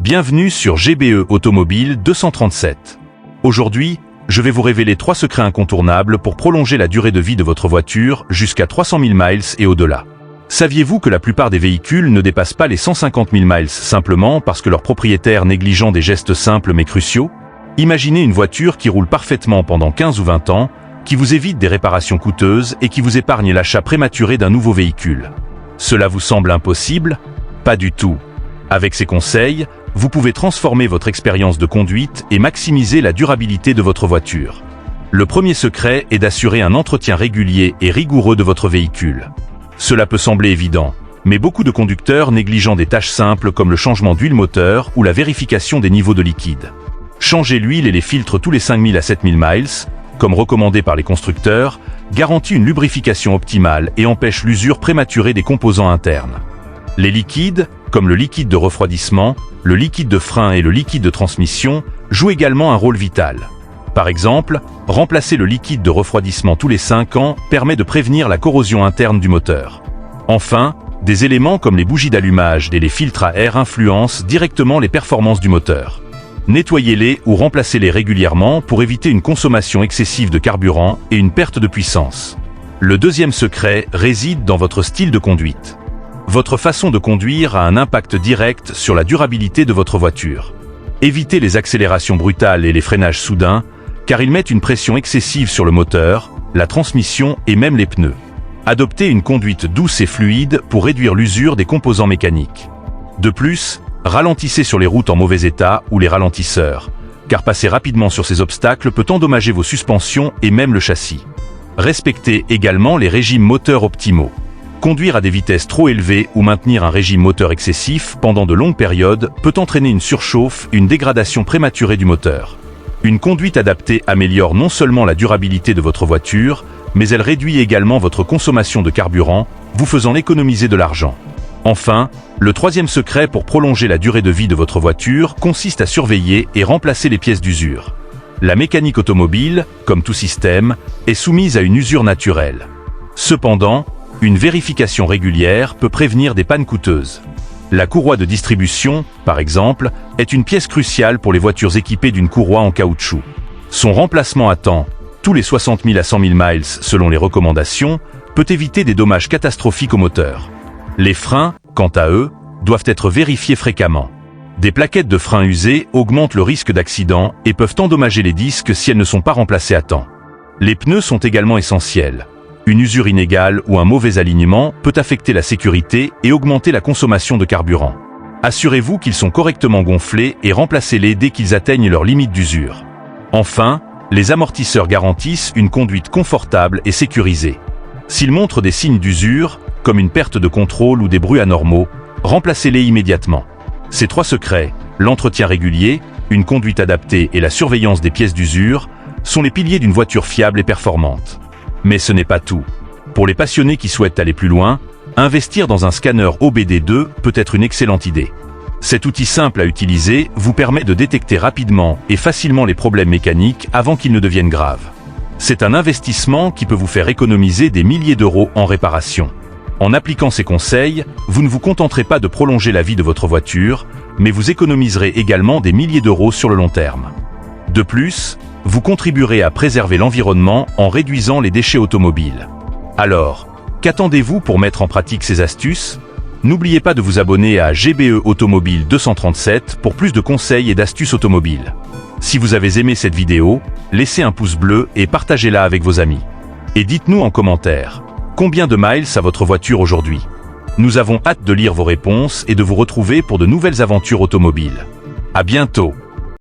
Bienvenue sur GBE Automobile 237. Aujourd'hui, je vais vous révéler 3 secrets incontournables pour prolonger la durée de vie de votre voiture jusqu'à 300 000 miles et au-delà. Saviez-vous que la plupart des véhicules ne dépassent pas les 150 000 miles simplement parce que leurs propriétaires négligent des gestes simples mais cruciaux? Imaginez une voiture qui roule parfaitement pendant 15 ou 20 ans, qui vous évite des réparations coûteuses et qui vous épargne l'achat prématuré d'un nouveau véhicule. Cela vous semble impossible? Pas du tout. Avec ces conseils, vous pouvez transformer votre expérience de conduite et maximiser la durabilité de votre voiture. Le premier secret est d'assurer un entretien régulier et rigoureux de votre véhicule. Cela peut sembler évident, mais beaucoup de conducteurs négligent des tâches simples comme le changement d'huile moteur ou la vérification des niveaux de liquide. Changer l'huile et les filtres tous les 5000 à 7000 miles, comme recommandé par les constructeurs, garantit une lubrification optimale et empêche l'usure prématurée des composants internes. Les liquides, comme le liquide de refroidissement, le liquide de frein et le liquide de transmission, jouent également un rôle vital. Par exemple, remplacer le liquide de refroidissement tous les 5 ans permet de prévenir la corrosion interne du moteur. Enfin, des éléments comme les bougies d'allumage et les filtres à air influencent directement les performances du moteur. Nettoyez-les ou remplacez-les régulièrement pour éviter une consommation excessive de carburant et une perte de puissance. Le deuxième secret réside dans votre style de conduite. Votre façon de conduire a un impact direct sur la durabilité de votre voiture. Évitez les accélérations brutales et les freinages soudains, car ils mettent une pression excessive sur le moteur, la transmission et même les pneus. Adoptez une conduite douce et fluide pour réduire l'usure des composants mécaniques. De plus, ralentissez sur les routes en mauvais état ou les ralentisseurs, car passer rapidement sur ces obstacles peut endommager vos suspensions et même le châssis. Respectez également les régimes moteurs optimaux. Conduire à des vitesses trop élevées ou maintenir un régime moteur excessif pendant de longues périodes peut entraîner une surchauffe et une dégradation prématurée du moteur. Une conduite adaptée améliore non seulement la durabilité de votre voiture, mais elle réduit également votre consommation de carburant, vous faisant économiser de l'argent. Enfin, le troisième secret pour prolonger la durée de vie de votre voiture consiste à surveiller et remplacer les pièces d'usure. La mécanique automobile, comme tout système, est soumise à une usure naturelle. Cependant, une vérification régulière peut prévenir des pannes coûteuses. La courroie de distribution, par exemple, est une pièce cruciale pour les voitures équipées d'une courroie en caoutchouc. Son remplacement à temps, tous les 60 000 à 100 000 miles selon les recommandations, peut éviter des dommages catastrophiques au moteur. Les freins, quant à eux, doivent être vérifiés fréquemment. Des plaquettes de freins usées augmentent le risque d'accident et peuvent endommager les disques si elles ne sont pas remplacées à temps. Les pneus sont également essentiels. Une usure inégale ou un mauvais alignement peut affecter la sécurité et augmenter la consommation de carburant. Assurez-vous qu'ils sont correctement gonflés et remplacez-les dès qu'ils atteignent leur limite d'usure. Enfin, les amortisseurs garantissent une conduite confortable et sécurisée. S'ils montrent des signes d'usure, comme une perte de contrôle ou des bruits anormaux, remplacez-les immédiatement. Ces 3 secrets, l'entretien régulier, une conduite adaptée et la surveillance des pièces d'usure, sont les piliers d'une voiture fiable et performante. Mais ce n'est pas tout. Pour les passionnés qui souhaitent aller plus loin, investir dans un scanner OBD2 peut être une excellente idée. Cet outil simple à utiliser vous permet de détecter rapidement et facilement les problèmes mécaniques avant qu'ils ne deviennent graves. C'est un investissement qui peut vous faire économiser des milliers d'euros en réparation. En appliquant ces conseils, vous ne vous contenterez pas de prolonger la vie de votre voiture, mais vous économiserez également des milliers d'euros sur le long terme. De plus, vous contribuerez à préserver l'environnement en réduisant les déchets automobiles. Alors, qu'attendez-vous pour mettre en pratique ces astuces? N'oubliez pas de vous abonner à GBE Automobile 237 pour plus de conseils et d'astuces automobiles. Si vous avez aimé cette vidéo, laissez un pouce bleu et partagez-la avec vos amis. Et dites-nous en commentaire, combien de miles a votre voiture aujourd'hui? Nous avons hâte de lire vos réponses et de vous retrouver pour de nouvelles aventures automobiles. À bientôt!